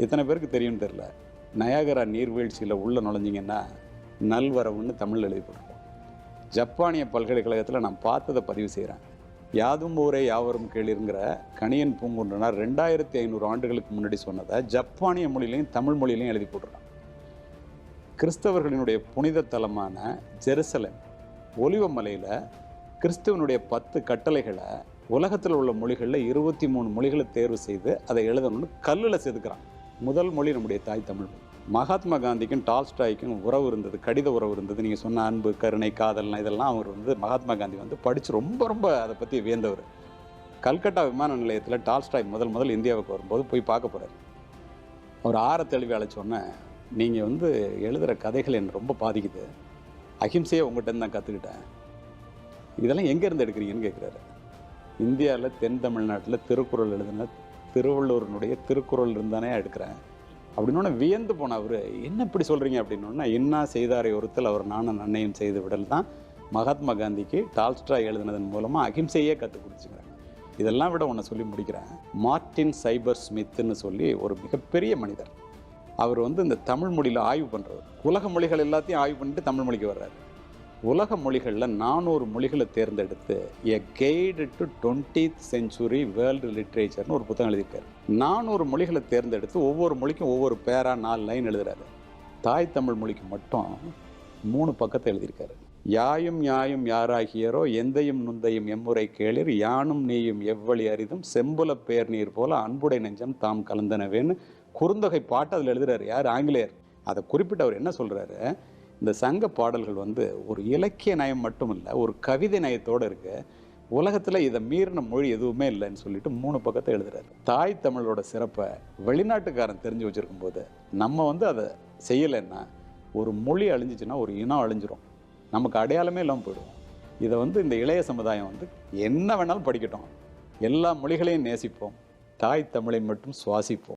எத்தனை பேருக்கு தெரியும்னு தெரில. நயாகரா நீர்வீழ்ச்சியில் உள்ள நுழைஞ்சிங்கன்னா நல்வரவுன்னு தமிழ் எழுதி போட்டிருக்கோம். ஜப்பானிய பல்கலைக்கழகத்தில் நான் பார்த்ததை பதிவு செய்கிறேன். யாதும் ஊரே யாவரும் கேளிருங்கிற கணியன் பூங்குன்றனார் 2500 ஆண்டுகளுக்கு முன்னாடி சொன்னதை ஜப்பானிய மொழியிலையும் தமிழ் மொழியிலையும் எழுதி போட்டிருக்கான். கிறிஸ்தவர்களினுடைய புனித தலமான ஜெருசலேம் ஒலிவமலையில் கிறிஸ்துவனுடைய 10 கட்டளைகளை உலகத்தில் உள்ள மொழிகளில் 23 மொழிகளை தேர்வு செய்து அதை எழுதணும்னு கல்லில் செதுக்கிறான். முதல் மொழி நம்முடைய தாய் தமிழ் மொழி. மகாத்மா காந்திக்கும் டால்ஸ்டாய்க்கும் உறவு இருந்தது, கடித உறவு இருந்தது. நீங்கள் சொன்ன அன்பு, கருணை, காதல்னா இதெல்லாம் அவர் மகாத்மா காந்தி படித்து ரொம்ப அதை பற்றி வியந்தவர். கல்கட்டா விமான நிலையத்தில் டால்ஸ்டாய் முதல் இந்தியாவுக்கு வரும்போது போய் பார்க்க போகிறார். அவர் தெளிவாக அழைச்சோன்னே, நீங்கள் எழுதுகிற கதைகள் என்னை ரொம்ப பாதிக்குது, அஹிம்சையை உங்கள்கிட்ட தான் கற்றுக்கிட்டேன், இதெல்லாம் எங்கேருந்து எடுக்கிறீங்கன்னு கேட்குறாரு. இந்தியாவில் தென் தமிழ்நாட்டில் திருக்குறள் எழுதின திருவள்ளுவனுடைய திருக்குறள் இருந்தானே எடுக்கிறேன் அப்படின்னோடனே வியந்து போன அவர், என்ன இப்படி சொல்கிறீங்க அப்படின்னோடனே, என்ன செய்தாரை ஒருத்தல் அவர் நானும் நன்னையும் செய்து விடல் தான் மகாத்மா காந்திக்கு டால்ஸ்டாய் எழுதினதன் மூலமாக அகிம்சையே கற்றுக் கொடுத்துக்கிறாங்க. இதெல்லாம் விட ஒன்று சொல்லி முடிக்கிறேன். மார்ட்டின் சைபர் ஸ்மித்துன்னு சொல்லி ஒரு மிகப்பெரிய மனிதர். அவர் இந்த தமிழ் மொழியில் ஆய்வு பண்ணுறவர். உலக மொழிகள் எல்லாத்தையும் ஆய்வு பண்ணிட்டு தமிழ் மொழிக்கு வர்றாரு. உலக மொழிகளில் 400 மொழிகளை தேர்ந்தெடுத்து a guide to 20th century world லிட்ரேச்சர்னு ஒரு புத்தகம் எழுதியிருக்காரு. 400 மொழிகளை தேர்ந்தெடுத்து ஒவ்வொரு மொழிக்கும் ஒவ்வொரு பேரா 4 லைன் எழுதுறாரு. தாய் தமிழ் மொழிக்கு மட்டும் 3 பக்கத்தை எழுதியிருக்காரு. யாயும் யாயும் யாராகியரோ எந்தையும் நுந்தையும் எம்முறை கேளிர் யானும் நீயும் எவ்வழி அரிதும் செம்புல பேர் நீர் போல அன்புடை நெஞ்சம் தாம் கலந்தனவேன்னு குறுந்தொகை பாட்டு அதில் எழுதுறாரு. யார்? ஆங்கிலேயர். அதை குறிப்பிட்டு அவர் என்ன சொல்கிறாரு, இந்த சங்க பாடல்கள் ஒரு இலக்கிய நயம் மட்டும் இல்லை, ஒரு கவிதை நயத்தோடு இருக்கு, உலகத்தில் இதை மீறின மொழி எதுவுமே இல்லைன்னு சொல்லிட்டு 3 பக்கத்தை எழுதுறாரு. தாய் தமிழோட சிறப்பை வெளிநாட்டுக்காரன் தெரிஞ்சு வச்சிருக்கும் போது நம்ம அதை செய்யலைன்னா ஒரு மொழி அழிஞ்சிச்சுன்னா ஒரு இனம் அழிஞ்சிரும், நமக்கு அடையாளமே இல்லாமல் போயிடுவோம். இதை இந்த இளைய சமுதாயம் என்ன வேணாலும் படிக்கட்டும், எல்லா மொழிகளையும் நேசிப்போம், தாய் தமிழை மட்டும் சுவாசிப்போம்.